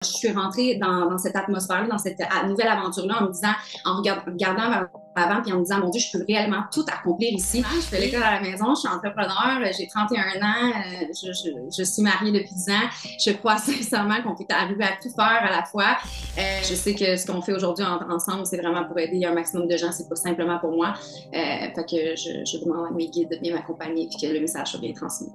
Je suis rentrée dans cette atmosphère-là, dans cette nouvelle aventure-là, en me disant, regardant vers l'avant, puis en me disant, mon Dieu, je peux réellement tout accomplir ici. Je fais l'école à la maison, je suis entrepreneur, j'ai 31 ans, je suis mariée depuis 10 ans. Je crois sincèrement qu'on peut arriver à tout faire à la fois. Je sais que ce qu'on fait aujourd'hui ensemble, c'est vraiment pour aider un maximum de gens, c'est pas simplement pour moi. Fait que je demande à mes guides de bien m'accompagner et que le message soit bien transmis.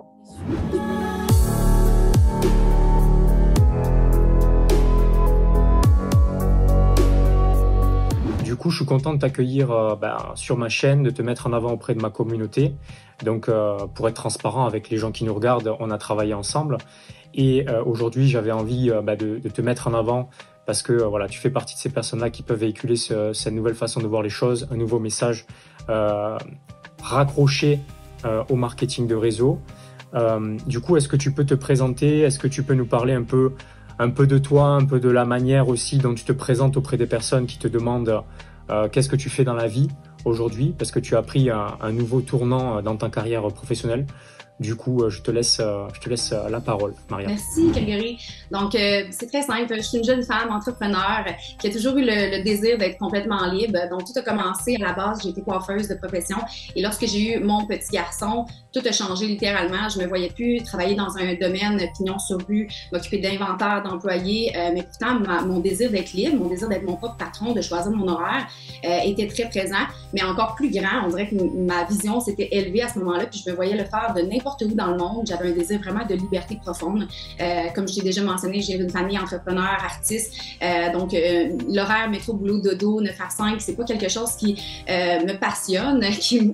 Du coup, je suis content de t'accueillir sur ma chaîne, de te mettre en avant auprès de ma communauté. Donc, pour être transparent avec les gens qui nous regardent, on a travaillé ensemble. Et aujourd'hui, j'avais envie de te mettre en avant parce que voilà, tu fais partie de ces personnes-là qui peuvent véhiculer cette nouvelle façon de voir les choses, un nouveau message raccroché au marketing de réseau. Du coup, est-ce que tu peux te présenter? Est-ce que tu peux nous parler un peu de toi, un peu de la manière aussi dont tu te présentes auprès des personnes qui te demandent qu'est-ce que tu fais dans la vie aujourd'hui, parce que tu as pris un nouveau tournant dans ta carrière professionnelle. Du coup, je te laisse la parole, Maria. Merci, Grégory. Donc, c'est très simple. Je suis une jeune femme entrepreneur qui a toujours eu le désir d'être complètement libre. Donc, tout a commencé à la base. J'ai été coiffeuse de profession. Et lorsque j'ai eu mon petit garçon, tout a changé littéralement. Je me voyais plus travailler dans un domaine pignon sur rue, m'occuper d'inventaire, d'employés. Mais pourtant, mon désir d'être libre, mon désir d'être mon propre patron, de choisir mon horaire, était très présent. Mais encore plus grand, on dirait que ma vision s'était élevée à ce moment-là. Puis je me voyais le faire de n'importe où dans le monde. J'avais un désir vraiment de liberté profonde. Comme je t'ai déjà mentionné, j'ai une famille entrepreneur, artiste. Donc, l'horaire métro, boulot, dodo, 9 à 5, c'est pas quelque chose qui me passionne.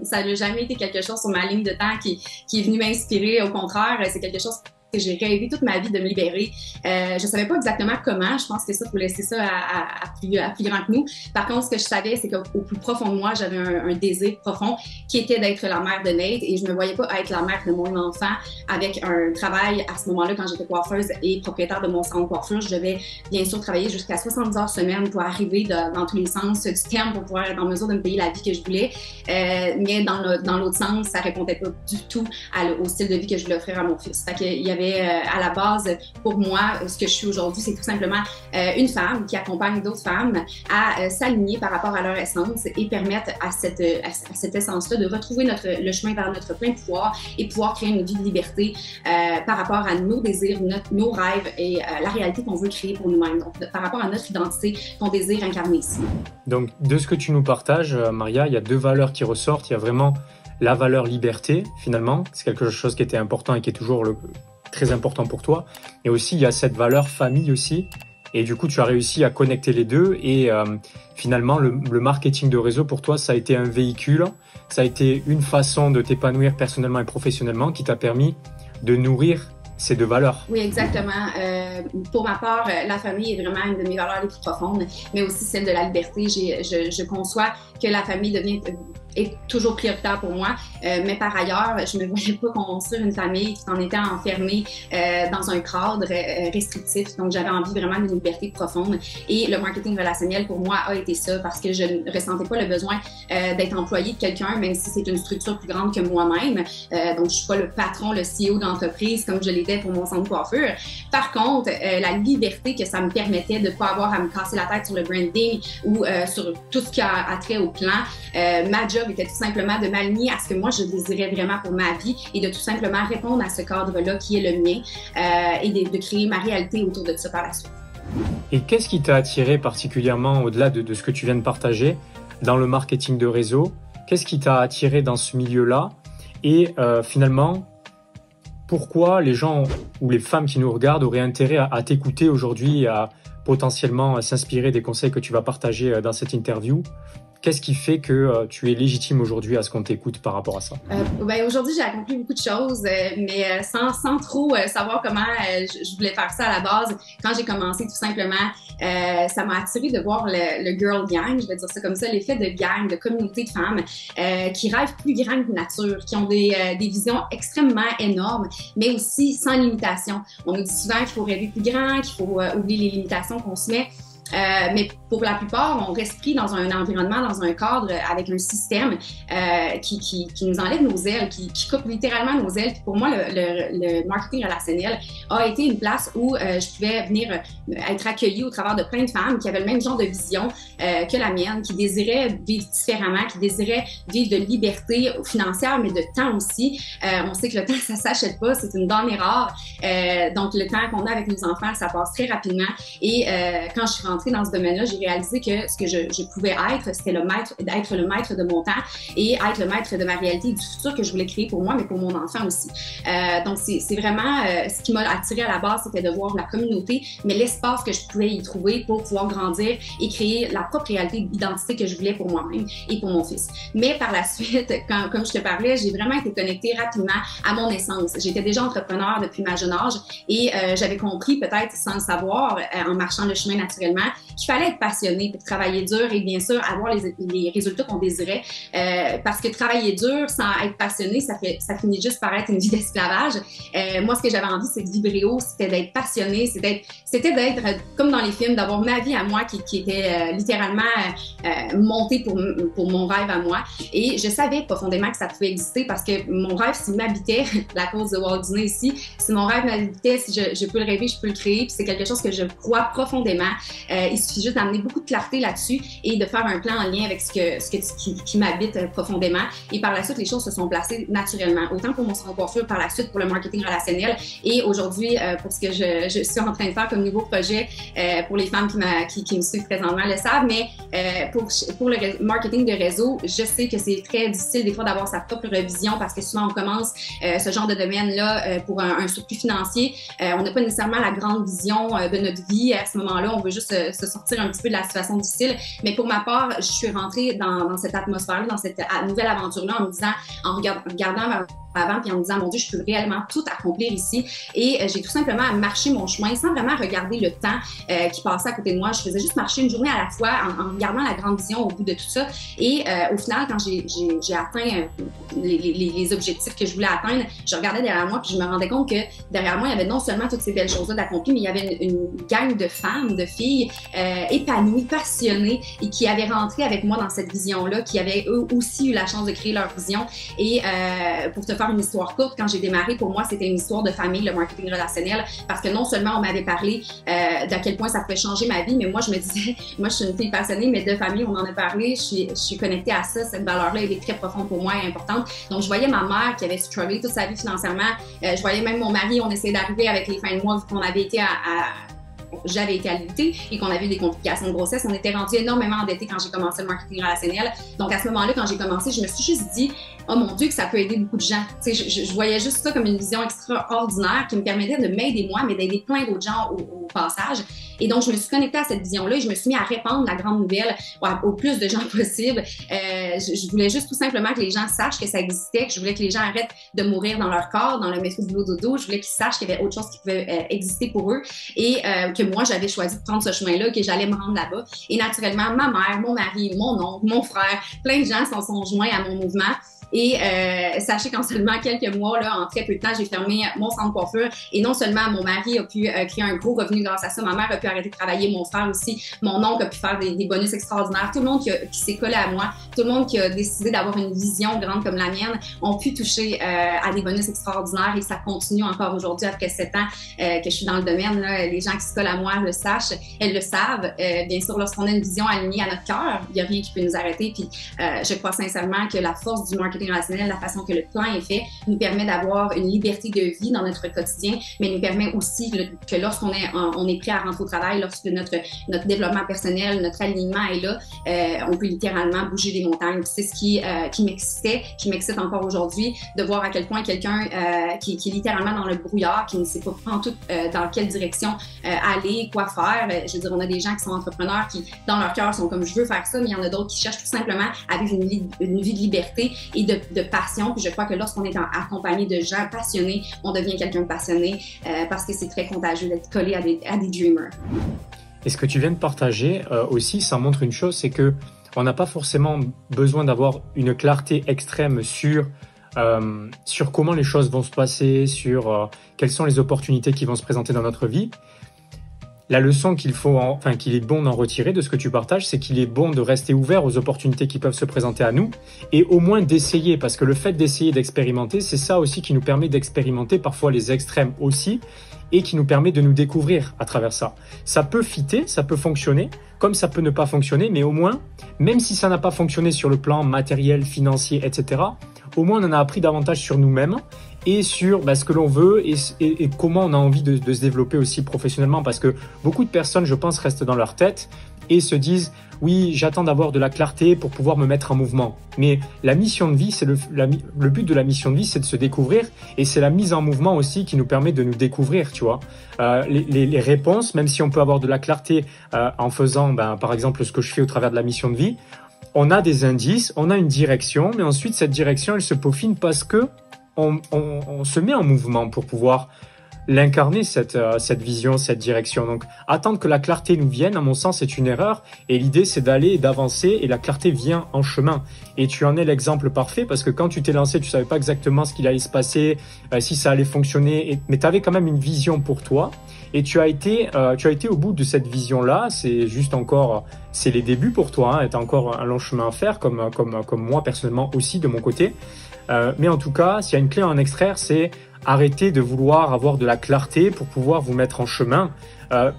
Ça n'a jamais été quelque chose sur ma ligne de temps qui est venu m'inspirer. Au contraire, c'est quelque chose que j'ai rêvé toute ma vie de me libérer. Je savais pas exactement comment. Je pense que ça, il faut laisser ça à plus grand que nous. Par contre, ce que je savais, c'est qu'au plus profond de moi, j'avais un désir profond qui était d'être la mère de Nate et je me voyais pas être la mère de mon enfant avec un travail à ce moment-là quand j'étais coiffeuse et propriétaire de mon salon de coiffure. Je devais bien sûr travailler jusqu'à 70 heures semaine pour arriver dans tous les sens du terme pour pouvoir être en mesure de me payer la vie que je voulais. Mais dans l'autre sens, ça répondait pas du tout au style de vie que je voulais offrir à mon fils. Fait qu'il y avait à la base, pour moi, ce que je suis aujourd'hui, c'est tout simplement une femme qui accompagne d'autres femmes à s'aligner par rapport à leur essence et permettre à cette essence-là de retrouver le chemin vers notre plein pouvoir et pouvoir créer une vie de liberté par rapport à nos désirs, nos rêves et la réalité qu'on veut créer pour nous-mêmes. Donc, par rapport à notre identité qu'on désire incarner ici. Donc, de ce que tu nous partages, Maria, il y a deux valeurs qui ressortent. Il y a vraiment la valeur liberté, finalement. C'est quelque chose qui était important et qui est toujours très important pour toi. Et aussi, il y a cette valeur famille aussi. Et du coup, tu as réussi à connecter les deux. Et finalement, le marketing de réseau, pour toi, ça a été un véhicule. Ça a été une façon de t'épanouir personnellement et professionnellement qui t'a permis de nourrir ces deux valeurs. Oui, exactement. Pour ma part, la famille est vraiment une de mes valeurs les plus profondes, mais aussi celle de la liberté. Je conçois que la famille est toujours prioritaire pour moi, mais par ailleurs, je ne me voyais pas construire une famille tout en étant enfermée dans un cadre restrictif. Donc, j'avais envie vraiment d'une liberté profonde. Et le marketing relationnel, pour moi, a été ça parce que je ne ressentais pas le besoin d'être employé de quelqu'un, même si c'est une structure plus grande que moi-même. Donc, je ne suis pas le patron, le CEO d'entreprise comme je l'étais pour mon salon de coiffure. Par contre, la liberté que ça me permettait de ne pas avoir à me casser la tête sur le branding ou sur tout ce qui a trait au plan, ma job était tout simplement de m'aligner à ce que moi je désirais vraiment pour ma vie et de tout simplement répondre à ce cadre-là qui est le mien et de créer ma réalité autour de ça par la suite. Et qu'est-ce qui t'a attiré particulièrement au-delà de ce que tu viens de partager dans le marketing de réseau? Qu'est-ce qui t'a attiré dans ce milieu-là? Et finalement, pourquoi les gens ou les femmes qui nous regardent auraient intérêt à t'écouter aujourd'hui et à potentiellement s'inspirer des conseils que tu vas partager dans cette interview? Qu'est-ce qui fait que tu es légitime aujourd'hui à ce qu'on t'écoute par rapport à ça? Aujourd'hui, j'ai accompli beaucoup de choses, mais sans trop savoir comment je voulais faire ça à la base. Quand j'ai commencé, tout simplement, ça m'a attiré de voir le girl gang, je vais dire ça comme ça, l'effet de gang, de communauté de femmes qui rêvent plus grand que nature, qui ont des visions extrêmement énormes, mais aussi sans limitation. On nous dit souvent qu'il faut rêver plus grand, qu'il faut oublier les limitations qu'on se met. Mais pour la plupart, on reste pris dans un environnement, dans un cadre avec un système qui nous enlève nos ailes, qui coupe littéralement nos ailes. Puis pour moi, le marketing relationnel a été une place où je pouvais venir être accueillie au travers de plein de femmes qui avaient le même genre de vision que la mienne, qui désiraient vivre différemment, qui désiraient vivre de liberté financière, mais de temps aussi. On sait que le temps, ça s'achète pas, c'est une denrée rare. Donc, le temps qu'on a avec nos enfants, ça passe très rapidement. Et quand je suis rentrée dans ce domaine-là, j'ai réalisé que ce que je pouvais être, c'était d'être le maître de mon temps et être le maître de ma réalité, du futur que je voulais créer pour moi, mais pour mon enfant aussi. Donc, c'est vraiment ce qui m'a attirée à la base, c'était de voir la communauté, mais l'espace que je pouvais y trouver pour pouvoir grandir et créer la propre réalité d'identité que je voulais pour moi-même et pour mon fils. Mais par la suite, comme je te parlais, j'ai vraiment été connectée rapidement à mon essence. J'étais déjà entrepreneur depuis ma jeune âge et j'avais compris, peut-être sans le savoir, en marchant le chemin naturellement, qu'il fallait être passionné pour travailler dur et bien sûr avoir les résultats qu'on désirait. Parce que travailler dur sans être passionné, ça finit juste par être une vie d'esclavage. Moi, ce que j'avais envie, c'est de vibrer haut, c'était d'être passionné, c'était d'être comme dans les films, d'avoir ma vie à moi qui était littéralement montée pour mon rêve à moi. Et je savais profondément que ça pouvait exister parce que mon rêve, s'il m'habitait, la cause de Walt Disney ici, si mon rêve m'habitait, si je peux le rêver, je peux le créer, puis c'est quelque chose que je crois profondément. Il suffit juste d'amener beaucoup de clarté là-dessus et de faire un plan en lien avec ce qui m'habite profondément. Et par la suite, les choses se sont placées naturellement. Autant pour mon salon de coiffure, par la suite pour le marketing relationnel et aujourd'hui pour ce que je suis en train de faire comme nouveau projet pour les femmes qui me suivent présentement le savent, mais pour le marketing de réseau, je sais que c'est très difficile des fois d'avoir sa propre vision parce que souvent on commence ce genre de domaine-là pour un surplus financier. On n'a pas nécessairement la grande vision de notre vie. À ce moment-là, on veut juste se sortir un petit peu de la situation difficile. Mais pour ma part, je suis rentrée dans cette atmosphère-là, dans cette nouvelle aventure-là en me disant, en regardant vers avant puis en me disant, mon Dieu, je peux réellement tout accomplir ici. Et j'ai tout simplement marché mon chemin sans vraiment regarder le temps qui passait à côté de moi. Je faisais juste marcher une journée à la fois en regardant la grande vision au bout de tout ça. Et au final, quand j'ai atteint les objectifs que je voulais atteindre, je regardais derrière moi puis je me rendais compte que derrière moi, il y avait non seulement toutes ces belles choses-là d'accomplir, mais il y avait une gang de femmes, de filles épanouies, passionnées et qui avaient rentré avec moi dans cette vision-là, qui avaient eux aussi eu la chance de créer leur vision. Et pour te faire une histoire courte, quand j'ai démarré, pour moi, c'était une histoire de famille, le marketing relationnel, parce que non seulement on m'avait parlé d'à quel point ça pouvait changer ma vie, mais moi, je me disais, moi, je suis une fille passionnée, mais de famille, on en a parlé, je suis connectée à ça, cette valeur-là, elle est très profonde pour moi et importante. Donc, je voyais ma mère qui avait strugglé toute sa vie financièrement, je voyais même mon mari, on essayait d'arriver avec les fins de mois, vu qu'on avait été j'avais été alitée et qu'on avait eu des complications de grossesse, on était rendu énormément endettés quand j'ai commencé le marketing relationnel. Donc, à ce moment-là, quand j'ai commencé, je me suis juste dit, oh mon Dieu, que ça peut aider beaucoup de gens. Tu sais, je voyais juste ça comme une vision extraordinaire qui me permettait de m'aider moi, mais d'aider plein d'autres gens au passage. Et donc, je me suis connectée à cette vision-là et je me suis mis à répandre la grande nouvelle au plus de gens possible. Je voulais juste tout simplement que les gens sachent que ça existait, que je voulais que les gens arrêtent de mourir dans leur corps, dans le métro boulot dodo. Je voulais qu'ils sachent qu'il y avait autre chose qui pouvait exister pour eux et que moi, j'avais choisi de prendre ce chemin-là, que j'allais me rendre là-bas. Et naturellement, ma mère, mon mari, mon oncle, mon frère, plein de gens s'en sont joints à mon mouvement. Et sachez qu'en seulement quelques mois, là, en très peu de temps, j'ai fermé mon centre de coiffure. Et non seulement mon mari a pu créer un gros revenu grâce à ça, ma mère a pu arrêter de travailler, mon frère aussi, mon oncle a pu faire des bonus extraordinaires. Tout le monde qui s'est collé à moi, tout le monde qui a décidé d'avoir une vision grande comme la mienne, ont pu toucher à des bonus extraordinaires et ça continue encore aujourd'hui après 7 ans que je suis dans le domaine. Là, les gens qui se collent à moi le sachent, elles le savent. Bien sûr, lorsqu'on a une vision alignée à notre cœur, il n'y a rien qui peut nous arrêter. Puis je crois sincèrement que la force du marketing relationnel, la façon que le plan est fait, nous permet d'avoir une liberté de vie dans notre quotidien, mais nous permet aussi que lorsqu'on est prêt à rentrer au travail, lorsque notre développement personnel, notre alignement est là, on peut littéralement bouger des montagnes. C'est ce qui m'excitait, qui m'excite encore aujourd'hui, de voir à quel point quelqu'un qui est littéralement dans le brouillard, qui ne sait pas en tout dans quelle direction aller, quoi faire. Je veux dire, on a des gens qui sont entrepreneurs qui, dans leur cœur, sont comme je veux faire ça, mais il y en a d'autres qui cherchent tout simplement à vivre une vie de liberté et de passion. Puis je crois que lorsqu'on est accompagné de gens passionnés, on devient quelqu'un de passionné parce que c'est très contagieux d'être collé à des dreamers. Et ce que tu viens de partager aussi, ça montre une chose, c'est que on n'a pas forcément besoin d'avoir une clarté extrême sur comment les choses vont se passer, sur quelles sont les opportunités qui vont se présenter dans notre vie. la leçon qu'il est bon d'en retirer de ce que tu partages, c'est qu'il est bon de rester ouvert aux opportunités qui peuvent se présenter à nous et au moins d'essayer, parce que le fait d'essayer, d'expérimenter, c'est ça aussi qui nous permet d'expérimenter parfois les extrêmes aussi et qui nous permet de nous découvrir à travers ça. Ça peut fitter, ça peut fonctionner, comme ça peut ne pas fonctionner, mais au moins, même si ça n'a pas fonctionné sur le plan matériel, financier, etc., au moins on en a appris davantage sur nous-mêmes et sur ce que l'on veut et comment on a envie de se développer aussi professionnellement, parce que beaucoup de personnes, je pense, restent dans leur tête et se disent « oui, j'attends d'avoir de la clarté pour pouvoir me mettre en mouvement ». Mais la mission de vie, c'est le but de la mission de vie, c'est de se découvrir et c'est la mise en mouvement aussi qui nous permet de nous découvrir, tu vois. Les réponses, même si on peut avoir de la clarté en faisant, par exemple, ce que je fais au travers de la mission de vie, on a des indices, on a une direction, mais ensuite cette direction, elle se peaufine parce que on se met en mouvement pour pouvoir l'incarner, cette vision, cette direction. Donc, attendre que la clarté nous vienne, à mon sens, c'est une erreur. Et l'idée, c'est d'aller et d'avancer. Et la clarté vient en chemin. Et tu en es l'exemple parfait parce que quand tu t'es lancé, tu savais pas exactement ce qu'il allait se passer, si ça allait fonctionner. Mais tu avais quand même une vision pour toi. Et tu as été au bout de cette vision-là. C'est juste encore, c'est les débuts pour toi. Hein. Tu as encore un long chemin à faire, comme moi personnellement aussi de mon côté. Mais en tout cas, s'il y a une clé à en extraire, c'est arrêtez de vouloir avoir de la clarté pour pouvoir vous mettre en chemin.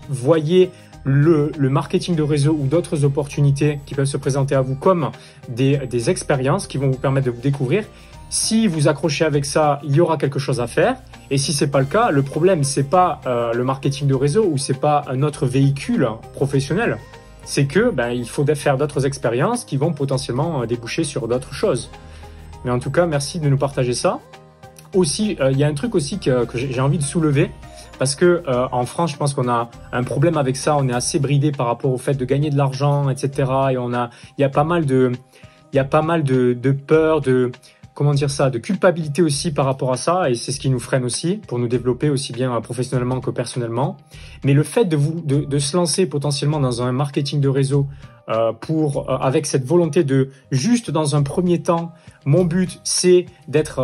Voyez le marketing de réseau ou d'autres opportunités qui peuvent se présenter à vous comme des expériences qui vont vous permettre de vous découvrir. Si vous accrochez avec ça, il y aura quelque chose à faire. Et si c'est pas le cas, le problème, c'est pas le marketing de réseau ou c'est pas un autre véhicule professionnel. C'est que il faut faire d'autres expériences qui vont potentiellement déboucher sur d'autres choses. Mais en tout cas, merci de nous partager ça. Aussi, il y a un truc aussi que j'ai envie de soulever parce que en France, je pense qu'on a un problème avec ça. On est assez bridé par rapport au fait de gagner de l'argent, etc. Et il y a pas mal de peur, de culpabilité aussi par rapport à ça. Et c'est ce qui nous freine aussi pour nous développer aussi bien professionnellement que personnellement. Mais le fait de se lancer potentiellement dans un marketing de réseau avec cette volonté de juste dans un premier temps, mon but c'est d'être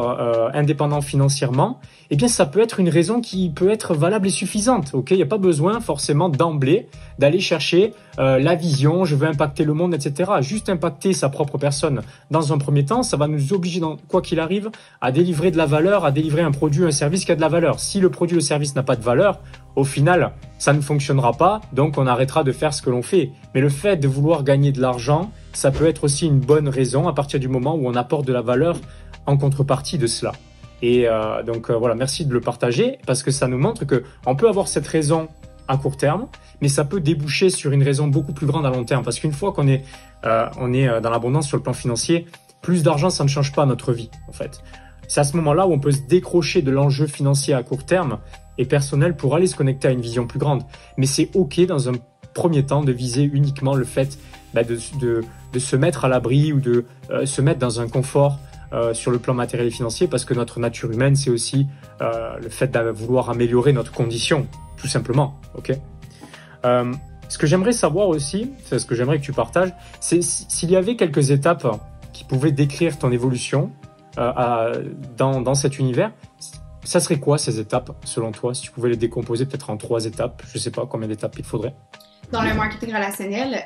indépendant financièrement, eh bien ça peut être une raison qui peut être valable et suffisante. Ok, il n'y a pas besoin forcément d'emblée d'aller chercher la vision, je veux impacter le monde, etc. Juste impacter sa propre personne dans un premier temps, ça va nous obliger, quoi qu'il arrive, à délivrer de la valeur, à délivrer un produit, un service qui a de la valeur. Si le produit ou le service n'a pas de valeur, au final, ça ne fonctionnera pas, donc on arrêtera de faire ce que l'on fait. Mais le fait de vouloir gagner de l'argent, ça peut être aussi une bonne raison à partir du moment où on apporte de la valeur en contrepartie de cela. Et donc voilà, merci de le partager parce que ça nous montre que on peut avoir cette raison à court terme, mais ça peut déboucher sur une raison beaucoup plus grande à long terme. Parce qu'une fois qu'on est dans l'abondance sur le plan financier, plus d'argent, ça ne change pas notre vie en fait. C'est à ce moment-là où on peut se décrocher de l'enjeu financier à court terme et personnel pour aller se connecter à une vision plus grande. Mais c'est ok dans un premier temps de viser uniquement le fait de se mettre à l'abri ou de se mettre dans un confort sur le plan matériel et financier parce que notre nature humaine, c'est aussi le fait de vouloir améliorer notre condition, tout simplement. Ok. Ce que j'aimerais savoir aussi, c'est ce que j'aimerais que tu partages, c'est s'il y avait quelques étapes qui pouvaient décrire ton évolution dans cet univers. Ça serait quoi ces étapes selon toi, si tu pouvais les décomposer peut-être en 3 étapes? Je sais pas combien d'étapes il te faudrait. Dans le marketing relationnel,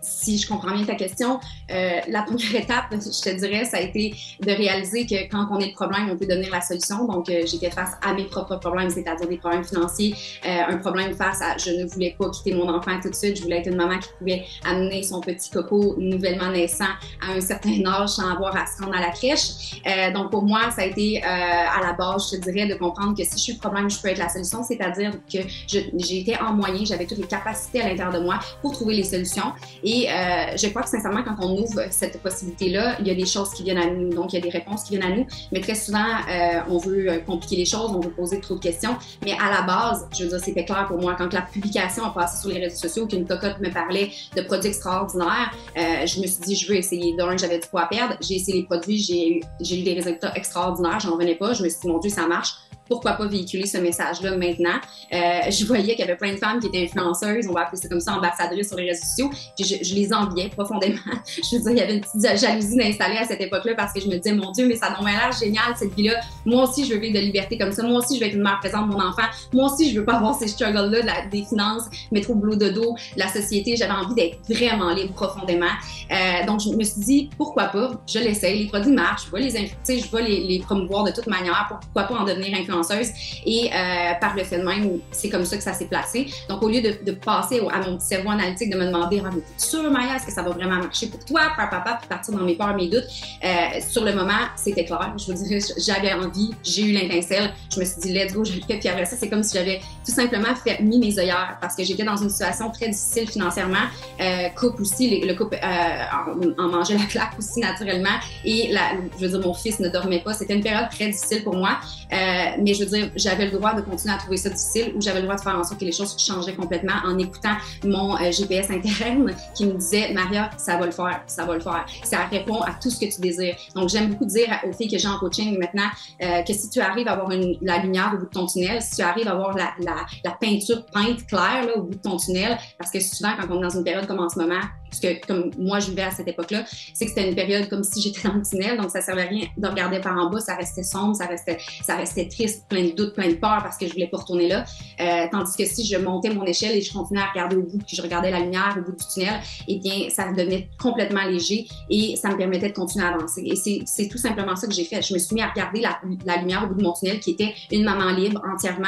si je comprends bien ta question, la première étape, je te dirais, ça a été de réaliser que quand on est le problème, on peut devenir la solution. Donc, j'étais face à mes propres problèmes, c'est-à-dire des problèmes financiers, un problème face à je ne voulais pas quitter mon enfant tout de suite, je voulais être une maman qui pouvait amener son petit coco nouvellement naissant à un certain âge sans avoir à se rendre à la crèche. Donc, pour moi, ça a été à la base, je te dirais, de comprendre que si je suis le problème, je peux être la solution, c'est-à-dire que j'ai été en moyen, j'avais toutes les capacités à l'intérieur de moi pour trouver les solutions. Et je crois que sincèrement, quand on ouvre cette possibilité-là, il y a des choses qui viennent à nous. Donc, il y a des réponses qui viennent à nous. Mais très souvent, on veut compliquer les choses, on veut poser trop de questions. Mais à la base, je veux dire, c'était clair pour moi. Quand la publication a passé sur les réseaux sociaux, qu'une cocotte me parlait de produits extraordinaires, je me suis dit, je veux essayer. D'un, j'avais du poids à perdre. J'ai essayé les produits, j'ai eu des résultats extraordinaires. J'en revenais pas. Je me suis dit, mon Dieu, ça marche. pourquoi pas véhiculer ce message-là maintenant. Je voyais qu'il y avait plein de femmes qui étaient influenceuses, on va appeler ça comme ça, ambassadrices sur les réseaux sociaux, puis je les enviais profondément. Je veux dire, il y avait une petite jalousie d'installer à cette époque-là parce que je me disais, mon Dieu, mais ça a l'air génial, cette vie-là. Moi aussi, je veux vivre de liberté comme ça. Moi aussi, je veux être une mère présente de mon enfant. Moi aussi, je veux pas avoir ces struggles-là des finances, mettre au boulot de dos, la société. J'avais envie d'être vraiment libre profondément. Donc, je me suis dit, pourquoi pas? Je l'essaye. Les produits marchent. Je vais les promouvoir de toute manière. Pourquoi pas en devenir influenceuse? Et par le fait de même, c'est comme ça que ça s'est placé. Donc, au lieu de passer à mon petit cerveau analytique, de me demander, ah, mais t'es sûre, Maya, est-ce que ça va vraiment marcher pour toi? Puis partir dans mes peurs, mes doutes. Sur le moment, c'était clair. Je vous dirais, j'avais envie, j'ai eu l'étincelle. Je me suis dit, let's go, je le fais. Puis après ça, c'est comme si j'avais tout simplement mis mes œillères parce que j'étais dans une situation très difficile financièrement. Couple aussi, le couple en mangeait la claque aussi naturellement. Et je veux dire, mon fils ne dormait pas. C'était une période très difficile pour moi. Mais je veux dire, j'avais le droit de continuer à trouver ça difficile ou j'avais le droit de faire en sorte que les choses changeaient complètement en écoutant mon GPS interne qui me disait, Maria, ça va le faire, ça va le faire. Ça répond à tout ce que tu désires. Donc, j'aime beaucoup dire aux filles que j'ai en coaching maintenant que si tu arrives à avoir la lumière au bout de ton tunnel, si tu arrives à avoir la peinture peinte claire là, au bout de ton tunnel, parce que souvent, quand on est dans une période comme en ce moment, puisque comme moi je vivais à cette époque-là, c'est que c'était une période comme si j'étais dans le tunnel, donc ça servait à rien de regarder par en bas, ça restait sombre, ça restait triste, plein de doutes, plein de peur parce que je voulais pas retourner là. Tandis que si je montais mon échelle et je continuais à regarder au bout, puis je regardais la lumière au bout du tunnel, eh bien ça devenait complètement léger et ça me permettait de continuer à avancer. Et c'est tout simplement ça que j'ai fait. Je me suis mis à regarder la lumière au bout de mon tunnel qui était une maman libre, entièrement,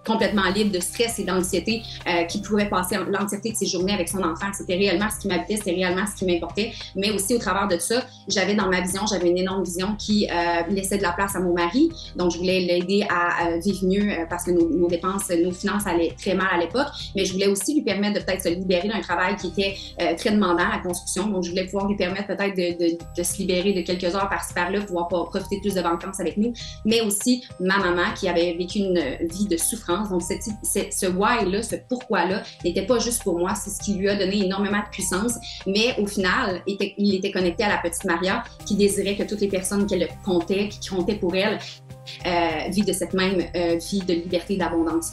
complètement libre de stress et d'anxiété, qui pouvait passer l'entièreté de ses journées avec son enfant. C'était réellement ce qui m'habitait, c'était réellement ce qui m'importait. Mais aussi, au travers de ça, j'avais dans ma vision, j'avais une énorme vision qui laissait de la place à mon mari. Donc, je voulais l'aider à vivre mieux parce que nos dépenses, nos finances allaient très mal à l'époque. Mais je voulais aussi lui permettre de peut-être se libérer d'un travail qui était très demandant, la construction. Donc, je voulais pouvoir lui permettre peut-être de se libérer de quelques heures par-ci par-là, pouvoir profiter plus de vacances avec nous. Mais aussi, ma maman qui avait vécu une vie de souffrance. Donc, ce why-là, ce pourquoi-là, n'était pas juste pour moi. C'est ce qui lui a donné énormément de puissance. Mais au final, il était connecté à la petite Maria qui désirait que toutes les personnes qu'elle comptait, qui comptaient pour elle, vivent de cette même vie de liberté et d'abondance.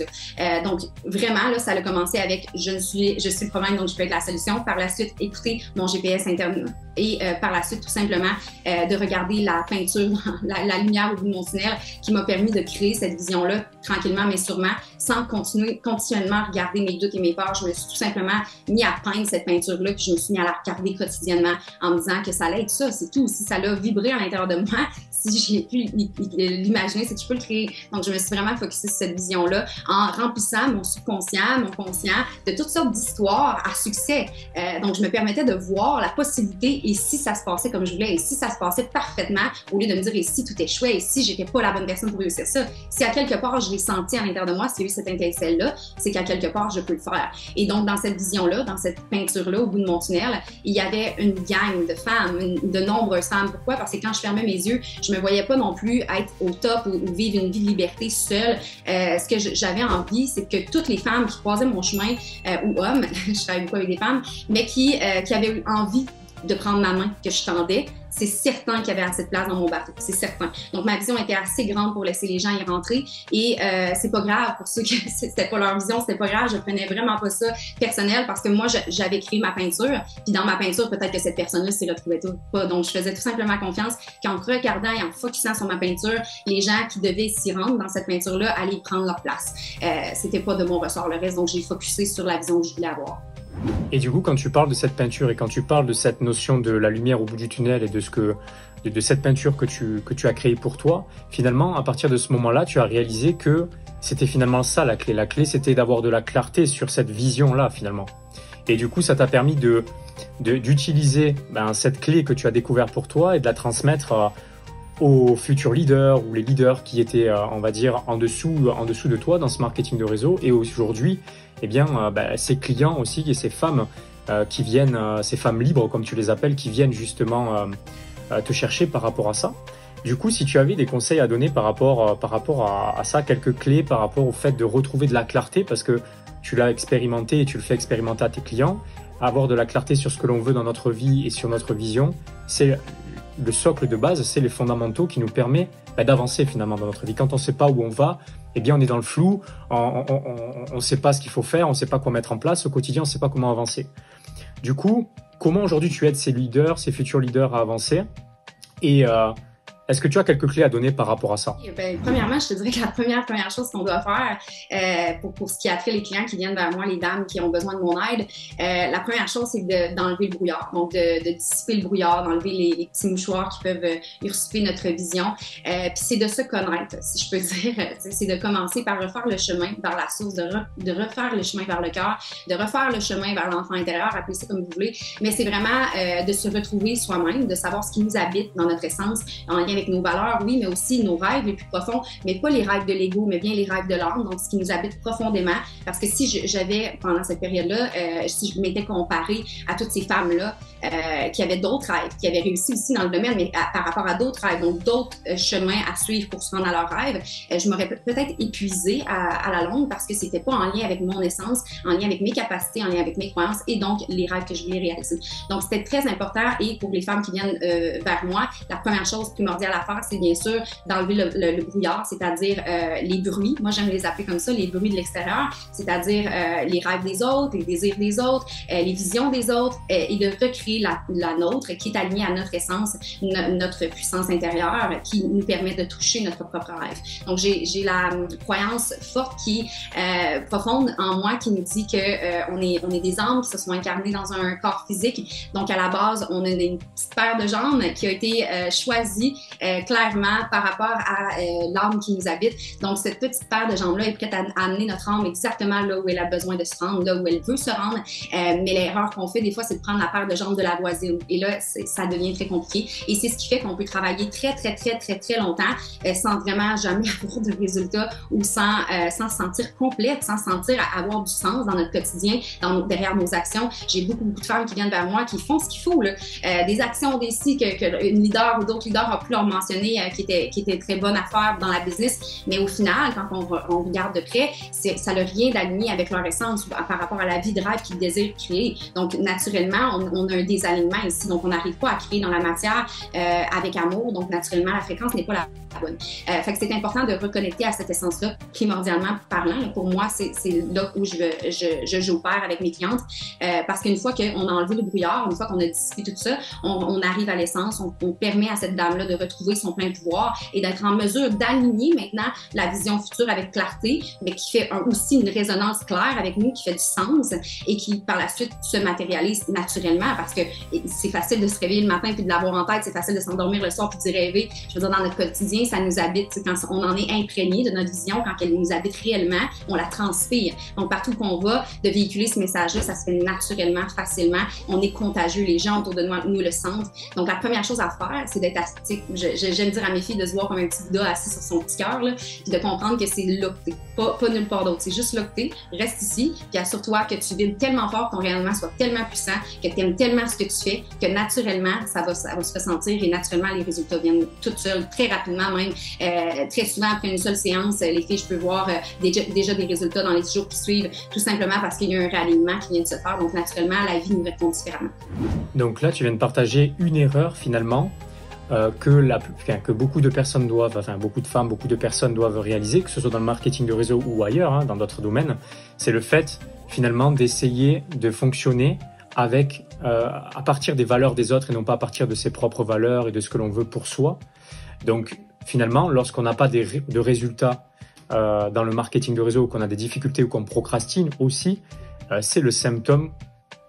Donc, vraiment, là, ça a commencé avec je suis le problème, donc je peux être la solution. Par la suite, écouter mon GPS interne et par la suite, tout simplement, de regarder la peinture, la lumière au bout de mon tunnel qui m'a permis de créer cette vision-là tranquillement, mais sûrement, sans continuellement regarder mes doutes et mes peurs. Je me suis tout simplement mis à peindre cette peinture-là, puis je me suis mis à la regarder quotidiennement en me disant que ça allait être ça, c'est tout. Si ça l'a vibré à l'intérieur de moi, si j'ai pu l'imaginer, c'est que je peux le créer. Donc, je me suis vraiment focusée sur cette vision-là en remplissant mon subconscient, mon conscient de toutes sortes d'histoires à succès. Donc, je me permettais de voir la possibilité et si ça se passait comme je voulais et si ça se passait parfaitement au lieu de me dire et si tout échouait et si j'étais pas la bonne personne pour réussir ça. Si à quelque part je l'ai senti à l'intérieur de moi, s'il y a eu cette étincelle-là, c'est qu'à quelque part je peux le faire. Et donc, dans cette vision-là, dans cette peinture-là, au bout de mon tunnel, il y avait une gang de femmes, de nombreuses femmes. Pourquoi? Parce que quand je fermais mes yeux, je me voyais pas non plus être au top ou vivre une vie de liberté seule. Ce que j'avais envie, c'est que toutes les femmes qui croisaient mon chemin, ou hommes, je travaille beaucoup avec des femmes, mais qui avaient eu envie de prendre ma main que je tendais, c'est certain qu'il y avait assez de place dans mon bateau, c'est certain. Donc, ma vision était assez grande pour laisser les gens y rentrer et c'est pas grave pour ceux qui c'était pas leur vision, c'était pas grave, je prenais vraiment pas ça personnel parce que moi, j'avais créé ma peinture puis dans ma peinture, peut-être que cette personne-là s'y retrouvait pas. Donc, je faisais tout simplement confiance qu'en regardant et en focusant sur ma peinture, les gens qui devaient s'y rendre dans cette peinture-là allaient prendre leur place. C'était pas de mon ressort le reste, donc j'ai focusé sur la vision que je voulais avoir. Et du coup, quand tu parles de cette peinture et quand tu parles de cette notion de la lumière au bout du tunnel et de cette peinture que tu as créée pour toi, finalement, à partir de ce moment-là, tu as réalisé que c'était finalement ça la clé. La clé, c'était d'avoir de la clarté sur cette vision-là, finalement. Et du coup, ça t'a permis d'utiliser cette clé que tu as découverte pour toi et de la transmettre aux futurs leaders ou les leaders qui étaient, on va dire, en dessous de toi dans ce marketing de réseau. Et aujourd'hui, eh bien, ces clients aussi et ces femmes qui viennent, ces femmes libres comme tu les appelles, qui viennent justement te chercher par rapport à ça. Du coup, si tu avais des conseils à donner par rapport à ça, quelques clés par rapport au fait de retrouver de la clarté, parce que tu l'as expérimenté et tu le fais expérimenter à tes clients, avoir de la clarté sur ce que l'on veut dans notre vie et sur notre vision, c'est le socle de base, c'est les fondamentaux qui nous permettent d'avancer finalement dans notre vie. Quand on ne sait pas où on va, eh bien on est dans le flou, on ne sait pas ce qu'il faut faire, on ne sait pas quoi mettre en place au quotidien, on ne sait pas comment avancer. Du coup, comment aujourd'hui tu aides ces leaders, ces futurs leaders à avancer? Et est-ce que tu as quelques clés à donner par rapport à ça? Premièrement, je te dirais que la première chose qu'on doit faire pour ce qui a trait les clients qui viennent vers moi, les dames qui ont besoin de mon aide, la première chose, c'est d'enlever le brouillard. Donc, de dissiper le brouillard, d'enlever les petits mouchoirs qui peuvent usurper notre vision. Puis c'est de se connaître, si je peux dire. C'est de commencer par refaire le chemin vers la source, de refaire le chemin vers le cœur, de refaire le chemin vers l'enfant intérieur, appelez ça comme vous voulez. Mais c'est vraiment de se retrouver soi-même, de savoir ce qui nous habite dans notre essence, en lien avec nos valeurs, oui, mais aussi nos rêves les plus profonds, mais pas les rêves de l'ego, mais bien les rêves de l'âme, donc ce qui nous habite profondément. Parce que si j'avais, pendant cette période-là, si je m'étais comparée à toutes ces femmes-là qui avaient d'autres rêves, qui avaient réussi aussi dans le domaine, mais par rapport à d'autres rêves, donc d'autres chemins à suivre pour se rendre à leurs rêves, je m'aurais peut-être épuisée à la longue parce que c'était pas en lien avec mon essence, en lien avec mes capacités, en lien avec mes croyances et donc les rêves que je voulais réaliser. Donc c'était très important et pour les femmes qui viennent vers moi, la première chose primordiale à faire, c'est bien sûr d'enlever le brouillard, c'est-à-dire les bruits. Moi, j'aime les appeler comme ça, les bruits de l'extérieur, c'est-à-dire les rêves des autres, les désirs des autres, les visions des autres et de recréer la nôtre qui est alignée à notre essence, notre puissance intérieure qui nous permet de toucher notre propre rêve. Donc, j'ai la croyance forte profonde en moi qui nous dit que on est des âmes qui se sont incarnées dans un corps physique. Donc, à la base, on a une petite paire de jambes qui a été choisie clairement par rapport à l'âme qui nous habite. Donc, cette petite paire de jambes-là est prête à amener notre âme exactement là où elle a besoin de se rendre, là où elle veut se rendre. Mais l'erreur qu'on fait des fois, c'est de prendre la paire de jambes de la voisine. Et là, ça devient très compliqué. Et c'est ce qui fait qu'on peut travailler très longtemps sans vraiment jamais avoir de résultats ou sans se sentir complète, sans se sentir avoir du sens dans notre quotidien, derrière nos actions. J'ai beaucoup de femmes qui viennent vers moi qui font ce qu'il faut, là. Des actions d'ici que une leader ou d'autres leaders ont pu leur mentionner qui étaient très bonnes à faire dans la business. Mais au final, quand on regarde de près, ça n'a rien d'aligné avec leur essence par rapport à la vie de rêve qu'ils désirent créer. Donc, naturellement, on a un désalignement ici. Donc, on n'arrive pas à créer dans la matière avec amour. Donc, naturellement, la fréquence n'est pas la bonne. Fait que c'est important de reconnecter à cette essence-là, primordialement parlant. Là, pour moi, c'est là où j'opère avec mes clientes. Parce qu'une fois qu'on a enlevé le brouillard, une fois qu'on a dissipé tout ça, on arrive à l'essence, on permet à cette dame-là de retrouver son plein pouvoir et d'être en mesure d'aligner maintenant la vision future avec clarté, mais qui fait aussi une résonance claire avec nous, qui fait du sens et qui, par la suite, se matérialise naturellement parce que c'est facile de se réveiller le matin puis de l'avoir en tête, c'est facile de s'endormir le soir puis d'y rêver. Je veux dire, dans notre quotidien, ça nous habite. Quand on en est imprégné de notre vision, quand elle nous habite réellement, on la transpire. Donc, partout qu'on va, de véhiculer ce message-là, ça se fait naturellement, facilement. On est contagieux. Les gens autour de nous le sentent. Donc, la première chose à faire, c'est d'être assis. J'aime dire à mes filles de se voir comme un petit Bouddha assis sur son petit cœur, puis de comprendre que c'est là que t'es, pas nulle part d'autre. C'est juste là que t'es. Reste ici, puis assure-toi que tu vides tellement fort, que ton rayonnement soit tellement puissant, que tu aimes tellement ce que tu fais, que naturellement, ça va se ressentir et naturellement, les résultats viennent toutes seules, très rapidement même. Très souvent, après une seule séance, les filles, je peux voir déjà des résultats dans les 10 jours qui suivent, tout simplement parce qu'il y a un réalignement qui vient de se faire. Donc, naturellement, la vie nous répond différemment. Donc là, tu viens de partager une erreur, finalement, que beaucoup de personnes doivent, enfin beaucoup de femmes, beaucoup de personnes doivent réaliser, que ce soit dans le marketing de réseau ou ailleurs, dans d'autres domaines, c'est le fait finalement d'essayer de fonctionner à partir des valeurs des autres et non pas à partir de ses propres valeurs et de ce que l'on veut pour soi. Donc finalement, lorsqu'on n'a pas de résultats dans le marketing de réseau, ou qu'on a des difficultés ou qu'on procrastine aussi, c'est le symptôme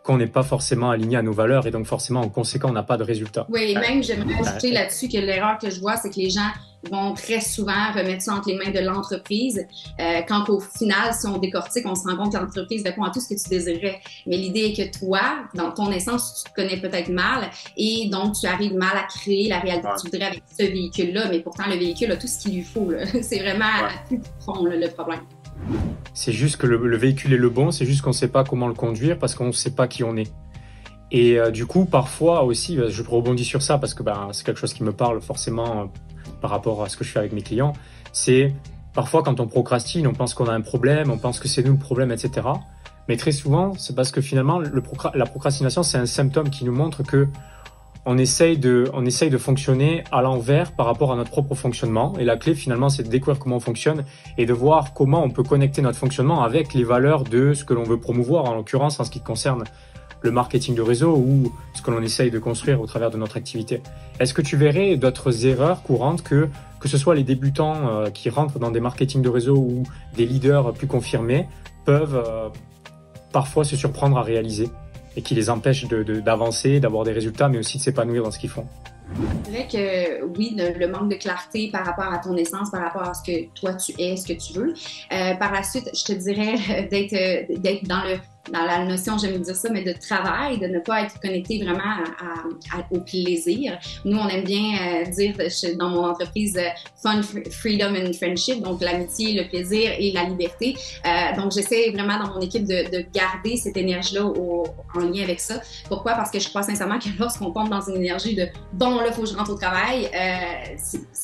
qu'on n'est pas forcément aligné à nos valeurs et donc forcément en conséquent on n'a pas de résultats. Oui, et même j'aimerais ajouter là-dessus que l'erreur que je vois, c'est que les gens vont très souvent remettre ça entre les mains de l'entreprise, quand au final, si on décortique, on se rend compte que l'entreprise répond à tout ce que tu désirais. Mais l'idée est que toi, dans ton essence, tu te connais peut-être mal et donc tu arrives mal à créer la réalité que tu voudrais avec ce véhicule-là, mais pourtant le véhicule a tout ce qu'il lui faut. Là. C'est vraiment plus profond là, le problème. C'est juste que le véhicule est le bon, c'est juste qu'on ne sait pas comment le conduire parce qu'on ne sait pas qui on est. Et du coup, parfois aussi, je rebondis sur ça parce que c'est quelque chose qui me parle forcément par rapport à ce que je fais avec mes clients, c'est parfois quand on procrastine, on pense qu'on a un problème, on pense que c'est nous le problème, etc. Mais très souvent, c'est parce que finalement, la procrastination, c'est un symptôme qui nous montre que on essaye de fonctionner à l'envers par rapport à notre propre fonctionnement. Et la clé, finalement, c'est de découvrir comment on fonctionne et de voir comment on peut connecter notre fonctionnement avec les valeurs de ce que l'on veut promouvoir, en l'occurrence, en ce qui concerne le marketing de réseau ou ce que l'on essaye de construire au travers de notre activité. Est-ce que tu verrais d'autres erreurs courantes que ce soit les débutants qui rentrent dans des marketing de réseau ou des leaders plus confirmés peuvent parfois se surprendre à réaliser et qui les empêchent d'avancer, d'avoir des résultats, mais aussi de s'épanouir dans ce qu'ils font? C'est vrai que oui, le manque de clarté par rapport à ton essence, par rapport à ce que toi tu es, ce que tu veux. Par la suite, je te dirais d'être dans la notion, j'aime dire ça, mais de travail, de ne pas être connecté vraiment au plaisir. Nous, on aime bien dire dans mon entreprise fun, freedom and friendship, donc l'amitié, le plaisir et la liberté. Donc, j'essaie vraiment dans mon équipe de garder cette énergie-là en lien avec ça. Pourquoi? Parce que je crois sincèrement que lorsqu'on tombe dans une énergie de bon, là, il faut que je rentre au travail,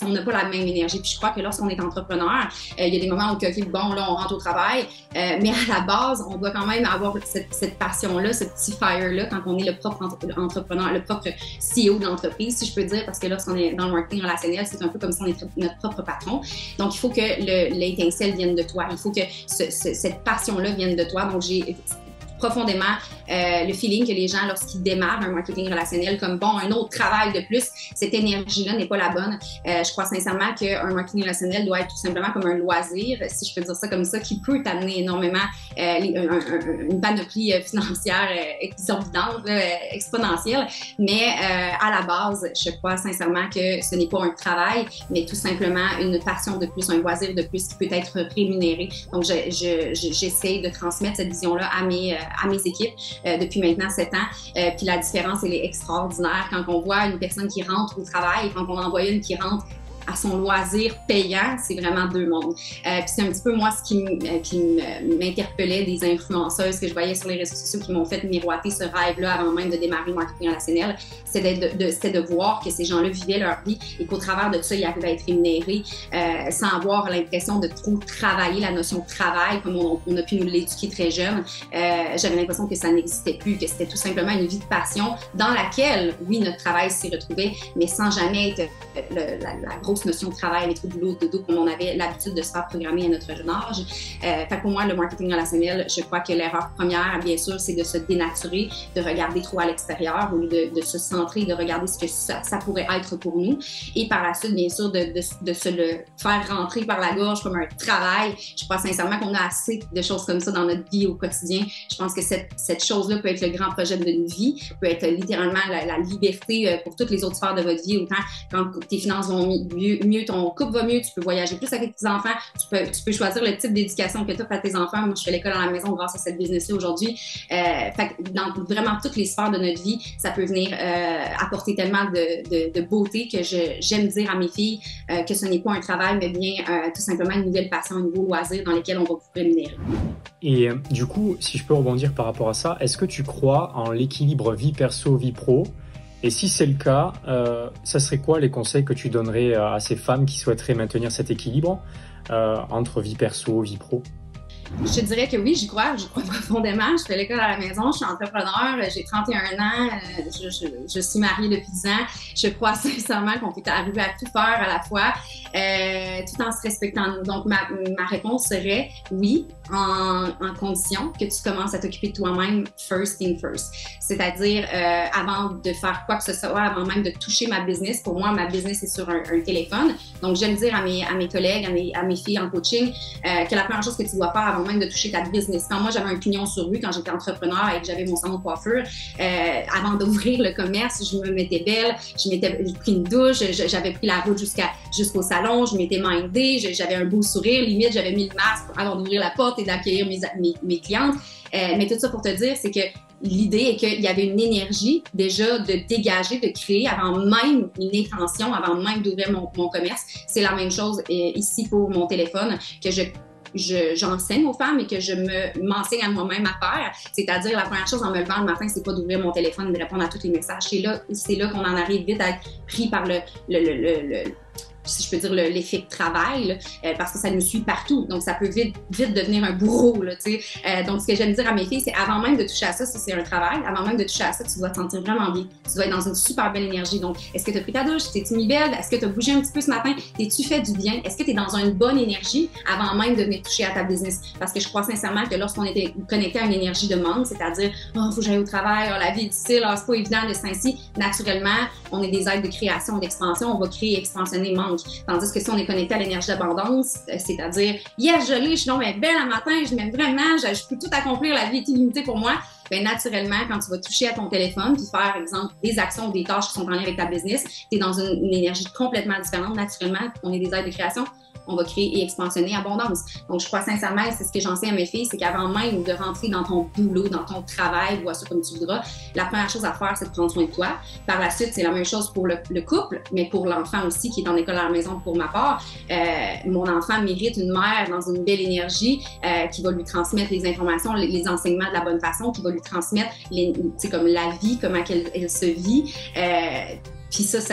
on n'a pas la même énergie. Puis je crois que lorsqu'on est entrepreneur, il y a des moments où, OK, bon, là, on rentre au travail, mais à la base, on doit quand même avoir cette passion-là, ce petit fire-là, quand on est le propre entrepreneur, le propre CEO de l'entreprise, si je peux dire, parce que lorsqu'on est dans le marketing relationnel, c'est un peu comme si on était notre propre patron. Donc, il faut que l'étincelle vienne de toi. Il faut que cette passion-là vienne de toi. Donc, j'ai profondément le feeling que les gens, lorsqu'ils démarrent un marketing relationnel comme, bon, un autre travail de plus, cette énergie-là n'est pas la bonne. Je crois sincèrement qu'un marketing relationnel doit être tout simplement comme un loisir, si je peux dire ça comme ça, qui peut t'amener énormément une panoplie financière exorbitante, exponentielle, mais à la base, je crois sincèrement que ce n'est pas un travail, mais tout simplement une passion de plus, un loisir de plus qui peut être rémunéré. Donc, j'essaie de transmettre cette vision-là à mes équipes depuis maintenant 7 ans. Puis la différence, elle est extraordinaire quand on voit une personne qui rentre au travail et quand on en voit une qui rentre à son loisir payant, c'est vraiment deux mondes. Puis c'est un petit peu moi ce qui m'interpellait des influenceuses que je voyais sur les réseaux sociaux qui m'ont fait miroiter ce rêve-là avant même de démarrer le marketing relationnel. C'était de voir que ces gens-là vivaient leur vie et qu'au travers de ça, ils arrivaient à être rémunérés sans avoir l'impression de trop travailler la notion de travail comme on a pu nous l'éduquer très jeune. J'avais l'impression que ça n'existait plus, que c'était tout simplement une vie de passion dans laquelle, oui, notre travail s'y retrouvait, mais sans jamais être la grosse notion de travail, métro, boulot, dodo, comme on avait l'habitude de se faire programmer à notre jeune âge. Fait que pour moi, le marketing relationnel, je crois que l'erreur première, bien sûr, c'est de se dénaturer, de regarder trop à l'extérieur, au lieu de se centrer, de regarder ce que ça pourrait être pour nous. Et par la suite, bien sûr, de se le faire rentrer par la gorge comme un travail. Je crois sincèrement qu'on a assez de choses comme ça dans notre vie au quotidien. Je pense que cette chose-là peut être le grand projet de une vie, peut être littéralement la liberté pour toutes les autres sphères de votre vie, autant quand tes finances vont mieux, ton couple va mieux, tu peux voyager plus avec tes enfants, tu peux choisir le type d'éducation que tu as à tes enfants. Moi, je fais l'école à la maison grâce à cette business-là aujourd'hui. Fait que dans vraiment toutes les sphères de notre vie, ça peut venir apporter tellement de beauté que j'aime dire à mes filles que ce n'est pas un travail, mais bien tout simplement une nouvelle passion, un nouveau loisir dans lequel on va pouvoir rémunérer. Et du coup, si je peux rebondir par rapport à ça, est-ce que tu crois en l'équilibre vie perso, vie pro? Et si c'est le cas, ça serait quoi les conseils que tu donnerais à ces femmes qui souhaiteraient maintenir cet équilibre entre vie perso, vie pro? Je te dirais que oui, j'y crois profondément. Je fais l'école à la maison, je suis entrepreneur, j'ai 31 ans, je suis mariée depuis 10 ans. Je crois sincèrement qu'on peut arriver à tout faire à la fois, tout en se respectant nous. Donc, ma réponse serait oui, en condition que tu commences à t'occuper de toi-même first thing first. C'est-à-dire, avant de faire quoi que ce soit, avant même de toucher ma business, pour moi, ma business est sur un téléphone. Donc, j'aime dire à mes collègues, à mes filles en coaching, que la première chose que tu dois faire avant même de toucher ta business. Quand moi, j'avais un pignon sur rue, quand j'étais entrepreneur et que j'avais mon salon de coiffure, avant d'ouvrir le commerce, je me mettais belle, j'ai pris une douche, j'avais pris la route jusqu'au salon, je m'étais mindée, j'avais un beau sourire, limite, j'avais mis le masque avant d'ouvrir la porte et d'accueillir mes clientes. Mais tout ça pour te dire, c'est que l'idée est qu'il y avait une énergie déjà de dégager, de créer avant même une intention, avant même d'ouvrir mon commerce. C'est la même chose ici pour mon téléphone que j'enseigne aux femmes et que je m'enseigne à moi-même à faire. C'est-à-dire, la première chose en me levant le matin, c'est pas d'ouvrir mon téléphone et de répondre à tous les messages. C'est là qu'on en arrive vite à être pris par je si je peux dire, l'effet de travail, là, parce que ça nous suit partout. Donc, ça peut vite devenir un bourreau, là, tu sais. Donc, ce que j'aime dire à mes filles, c'est avant même de toucher à ça, c'est un travail. Avant même de toucher à ça, tu dois te sentir vraiment bien. Tu dois être dans une super belle énergie. Donc, est-ce que tu as pris ta douche? T'es-tu mis belle? Est-ce que tu as bougé un petit peu ce matin? T'es-tu fait du bien? Est-ce que tu es dans une bonne énergie avant même de venir toucher à ta business? Parce que je crois sincèrement que lorsqu'on est connecté à une énergie de manque, c'est-à-dire, oh, faut que j'aille au travail, oh, la vie est difficile, oh, c'est pas évident de ainsi, naturellement, on est des êtres de création, d'expansion, on va créer, expansionner, manque. Tandis que si on est connecté à l'énergie d'abondance, c'est-à-dire, yes, je suis donc belle un matin, je m'aime vraiment, je peux tout accomplir, la vie est illimitée pour moi. Bien, naturellement, quand tu vas toucher à ton téléphone puis faire, exemple, des actions ou des tâches qui sont en lien avec ta business, tu es dans une énergie complètement différente. Naturellement, on est des êtres de création, on va créer et expansionner abondance. Donc, je crois sincèrement, et c'est ce que j'enseigne à mes filles, c'est qu'avant même de rentrer dans ton boulot, dans ton travail, vois ça comme tu voudras, la première chose à faire, c'est de prendre soin de toi. Par la suite, c'est la même chose pour le couple, mais pour l'enfant aussi qui est en école à la maison pour ma part. Mon enfant mérite une mère dans une belle énergie qui va lui transmettre les informations, les enseignements de la bonne façon, qui va lui transmettre comme la vie, comment elle se vit. Puis ça se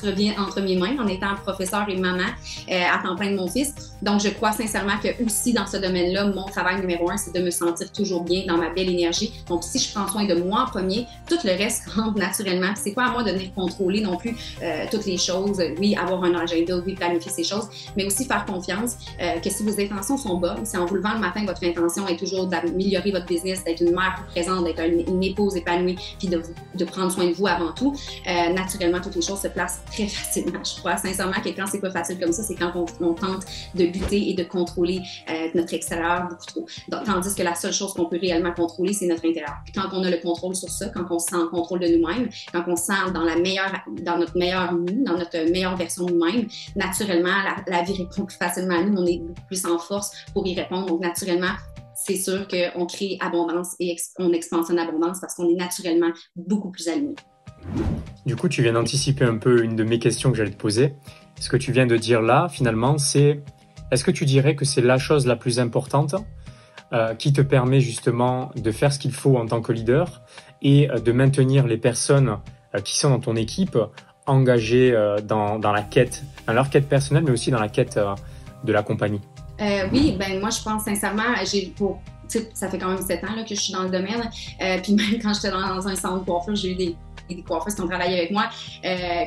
revient entre mes mains en étant professeur et maman à temps plein de mon fils. Donc, je crois sincèrement que aussi dans ce domaine-là, mon travail numéro 1, c'est de me sentir toujours bien dans ma belle énergie. Donc, si je prends soin de moi en premier, tout le reste rentre naturellement. Puis c'est pas à moi de venir contrôler non plus toutes les choses. Oui, avoir un agenda, oui, planifier ces choses, mais aussi faire confiance que si vos intentions sont bonnes, si en vous levant le matin, votre intention est toujours d'améliorer votre business, d'être une mère présente, d'être une épouse épanouie, puis de prendre soin de vous avant tout, naturellement, toutes les choses se placent très facilement. Je crois sincèrement que quand c'est pas facile comme ça, c'est quand on tente de lutter et de contrôler notre extérieur beaucoup trop. Donc, tandis que la seule chose qu'on peut réellement contrôler, c'est notre intérieur. Puis quand on a le contrôle sur ça, quand on se sent en contrôle de nous-mêmes, quand on se sent dans notre meilleur nous, dans notre meilleure version de nous-mêmes, naturellement, la vie répond plus facilement à nous, on est beaucoup plus en force pour y répondre. Donc, naturellement, c'est sûr qu'on crée abondance et on expansionne abondance parce qu'on est naturellement beaucoup plus aligné. Du coup, tu viens d'anticiper un peu une de mes questions que j'allais te poser. Ce que tu viens de dire là, finalement, est-ce que tu dirais que c'est la chose la plus importante qui te permet justement de faire ce qu'il faut en tant que leader et de maintenir les personnes qui sont dans ton équipe engagées dans la quête, dans leur quête personnelle, mais aussi dans la quête de la compagnie? Oui, ben moi, je pense sincèrement, ça fait quand même 7 ans là, que je suis dans le domaine. Puis même quand j'étais dans un salon de coiffure, j'ai eu des coiffeurs qui ont travaillé avec moi.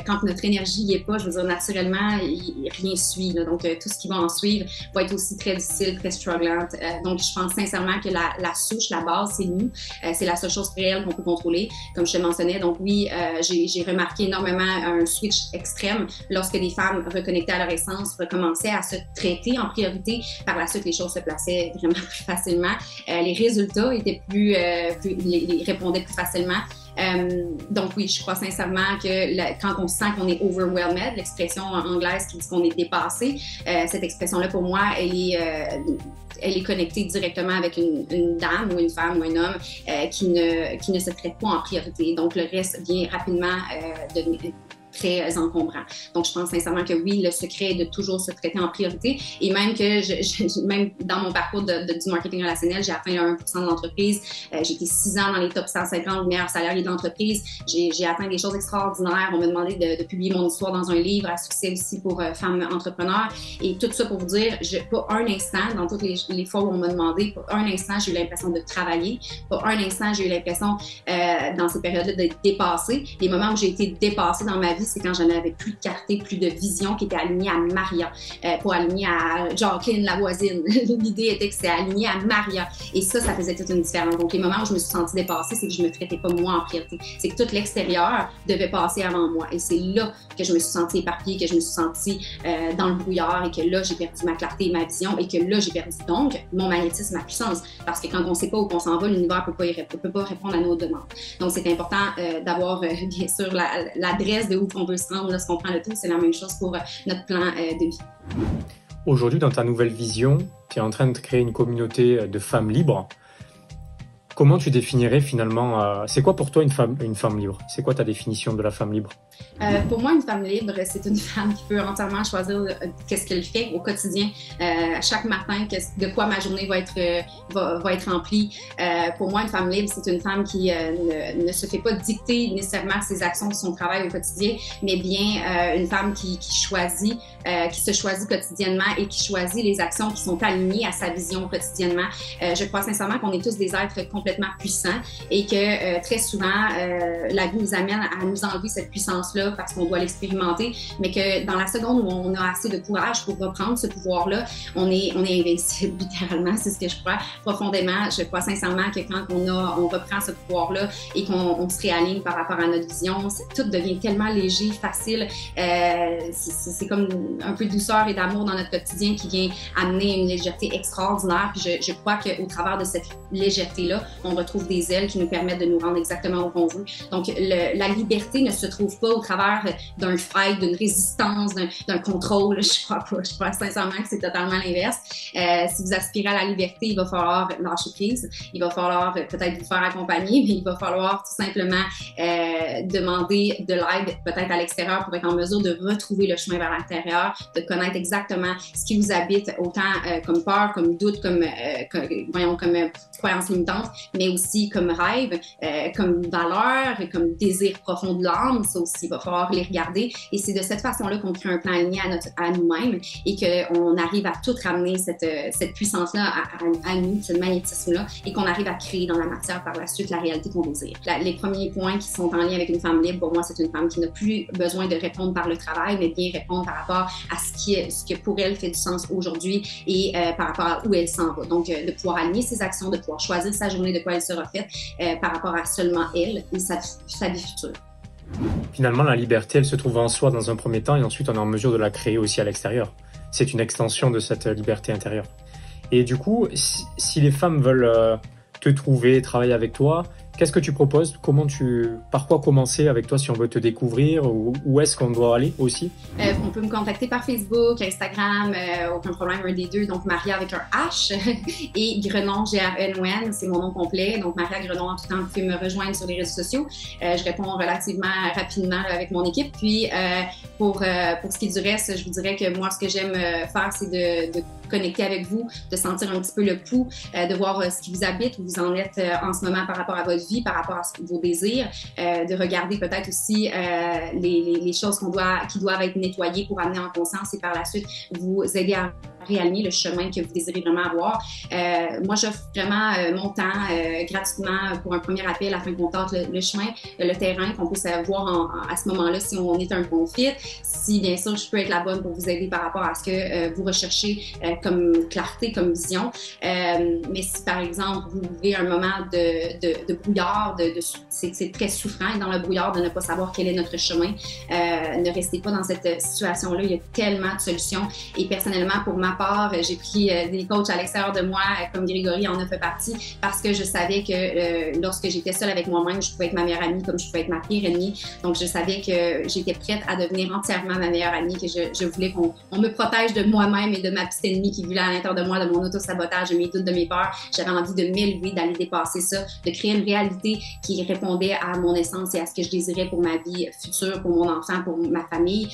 Quand notre énergie n'y est pas, je veux dire, naturellement, rien suit. Là. Donc, tout ce qui va en suivre va être aussi très difficile, très strugglante. Donc, je pense sincèrement que la souche, la base, c'est nous. C'est la seule chose réelle qu'on peut contrôler, comme je te mentionnais. Donc, oui, j'ai remarqué énormément un switch extrême lorsque les femmes reconnectées à leur essence recommençaient à se traiter en priorité. Par la suite, les choses se plaçaient vraiment plus facilement. Les résultats étaient les répondaient plus facilement. Donc oui, je crois sincèrement que quand on sent qu'on est overwhelmed, l'expression anglaise qui dit qu'on est dépassé, cette expression-là pour moi, elle est connectée directement avec une dame ou une femme ou un homme qui ne se traite pas en priorité. Donc le reste vient rapidement devenir très encombrant. Donc, je pense sincèrement que oui, le secret est de toujours se traiter en priorité et même que même dans mon parcours du marketing relationnel, j'ai atteint le 1% de l'entreprise. J'ai été 6 ans dans les top 150 meilleurs salariés de l'entreprise. J'ai atteint des choses extraordinaires. On m'a demandé de publier mon histoire dans un livre à succès aussi pour femmes entrepreneurs. Et tout ça pour vous dire, pas un instant, dans toutes les fois où on m'a demandé, pas un instant, j'ai eu l'impression de travailler. Pas un instant, j'ai eu l'impression dans ces périodes-là d'être dépassée. Les moments où j'ai été dépassée dans ma vie, c'est quand je n'avais plus de clarté, plus de vision qui était alignée à Maria, pas alignée à Jacqueline, la voisine. L'idée était que c'est aligné à Maria. Et ça faisait toute une différence. Donc, les moments où je me suis sentie dépassée, c'est que je ne me traitais pas moi en priorité. C'est que tout l'extérieur devait passer avant moi. Et c'est là que je me suis sentie éparpillée, que je me suis sentie dans le brouillard et que là, j'ai perdu ma clarté et ma vision et que là, j'ai perdu donc mon magnétisme, ma puissance. Parce que quand on ne sait pas où on s'en va, l'univers ne peut pas répondre à nos demandes. Donc, c'est important d'avoir, bien sûr, l'adresse de où on veut se rendre lorsqu'on prend le tout. C'est la même chose pour notre plan de vie. Aujourd'hui, dans ta nouvelle vision, tu es en train de créer une communauté de femmes libres. comment tu définirais finalement, c'est quoi pour toi une femme libre? C'est quoi ta définition de la femme libre? Pour moi, une femme libre, c'est une femme qui peut entièrement choisir qu'est-ce qu'elle fait au quotidien, chaque matin, de quoi ma journée va être remplie. Pour moi, une femme libre, c'est une femme qui ne se fait pas dicter nécessairement ses actions, son travail au quotidien, mais bien une femme qui choisit, qui se choisit quotidiennement et qui choisit les actions qui sont alignées à sa vision quotidiennement. Je crois sincèrement qu'on est tous des êtres complètement puissants et que très souvent, la vie nous amène à nous enlever cette puissance-là parce qu'on doit l'expérimenter, mais que dans la seconde où on a assez de courage pour reprendre ce pouvoir-là, on est invincible, littéralement, c'est ce que je crois profondément. Je crois sincèrement que quand on reprend ce pouvoir-là et qu'on se réaligne par rapport à notre vision, tout devient tellement léger, facile. C'est comme un peu de douceur et d'amour dans notre quotidien qui vient amener une légèreté extraordinaire. Puis je crois qu'au travers de cette légèreté-là, on retrouve des ailes qui nous permettent de nous rendre exactement où on veut. Donc, la liberté ne se trouve pas au travers d'un fight, d'une résistance, d'un contrôle. Je crois pas. Je crois sincèrement que c'est totalement l'inverse. Si vous aspirez à la liberté, il va falloir lâcher prise. Il va falloir peut-être vous faire accompagner, mais il va falloir tout simplement demander de l'aide peut-être à l'extérieur pour être en mesure de retrouver le chemin vers l'intérieur, de connaître exactement ce qui vous habite, autant comme peur, comme doute, comme croyance limitante, mais aussi comme rêve, comme valeur, comme désir profond de l'âme. Ça aussi, il va falloir les regarder. Et c'est de cette façon-là qu'on crée un plan aligné à nous-mêmes et qu'on arrive à tout ramener cette puissance-là à nous, ce magnétisme-là, et qu'on arrive à créer dans la matière par la suite la réalité qu'on désire. Les premiers points qui sont en lien avec une femme libre, pour moi, c'est une femme qui n'a plus besoin de répondre par le travail, mais bien répondre par rapport à ce que pour elle fait du sens aujourd'hui et par rapport à où elle s'en va. Donc, de pouvoir aligner ses actions, de pouvoir choisir sa journée, de quoi elle sera faite par rapport à seulement elle et sa vie future. Finalement, la liberté, elle se trouve en soi dans un premier temps et ensuite on est en mesure de la créer aussi à l'extérieur. C'est une extension de cette liberté intérieure. Et du coup, si les femmes veulent te trouver, travailler avec toi, qu'est-ce que tu proposes? Par quoi commencer avec toi si on veut te découvrir? Où est-ce qu'on doit aller aussi? On peut me contacter par Facebook, Instagram, aucun problème, un des deux. Donc, Maria avec un H et Grenon, G-R-E-N-O-N, c'est mon nom complet. Donc, Maria Grenon, en tout temps, vous pouvez me rejoindre sur les réseaux sociaux. Je réponds relativement rapidement avec mon équipe. Puis, pour ce qui est du reste, je vous dirais que moi, ce que j'aime faire, c'est de connecter avec vous, de sentir un petit peu le pouls, de voir ce qui vous habite, où vous en êtes en ce moment par rapport à votre vie, par rapport à vos désirs, de regarder peut-être aussi les choses qui doivent être nettoyées pour amener en conscience et par la suite vous aider à réaligner le chemin que vous désirez vraiment avoir. Moi, j'offre vraiment mon temps gratuitement pour un premier appel afin qu'on tente le chemin, le terrain, qu'on puisse voir à ce moment-là si on est un bon fit, si bien sûr je peux être la bonne pour vous aider par rapport à ce que vous recherchez comme clarté, comme vision. Mais si par exemple vous vivez un moment de brouillard, c'est très souffrant dans le brouillard de ne pas savoir quel est notre chemin, ne restez pas dans cette situation-là. Il y a tellement de solutions et personnellement pour ma part, j'ai pris des coachs à l'extérieur de moi, comme Grégory en a fait partie, parce que je savais que lorsque j'étais seule avec moi-même, je pouvais être ma meilleure amie comme je pouvais être ma pire ennemie. Donc, je savais que j'étais prête à devenir entièrement ma meilleure amie, que je voulais qu'on me protège de moi-même et de ma petite ennemie qui vivait à l'intérieur de moi, de mon auto-sabotage, de mes doutes, de mes peurs. J'avais envie de m'élever, d'aller dépasser ça, de créer une réalité qui répondait à mon essence et à ce que je désirais pour ma vie future, pour mon enfant, pour ma famille.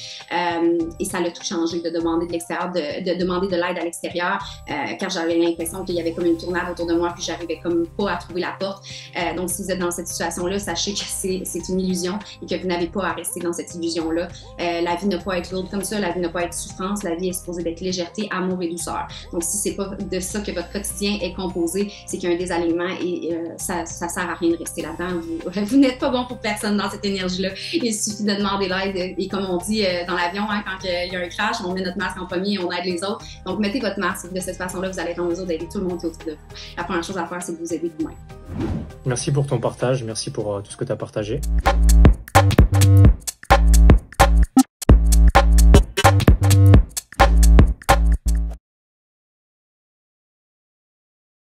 Et ça l'a tout changé de demander de l'extérieur, de demander de l'aide à l'extérieur, car j'avais l'impression qu'il y avait comme une tournade autour de moi, puis j'arrivais comme pas à trouver la porte. Donc, si vous êtes dans cette situation-là, sachez que c'est une illusion et que vous n'avez pas à rester dans cette illusion-là. La vie n'a pas à être lourde comme ça, la vie n'a pas à être souffrance, la vie est supposée d'être légèreté, amour et douceur. Donc, si c'est pas de ça que votre quotidien est composé, c'est qu'il y a un désalignement et ça sert à rien de rester là-dedans. Vous n'êtes pas bon pour personne dans cette énergie-là. Il suffit de demander l'aide et comme on dit dans l'avion, hein, quand il y a un crash, on met notre masque en premier et on aide les autres. Donc, mettez votre masque. De cette façon-là, vous allez être en mesure d'aider tout le monde autour de vous. La première chose à faire, c'est de vous aider vous-même. Merci pour ton partage. Merci pour tout ce que tu as partagé.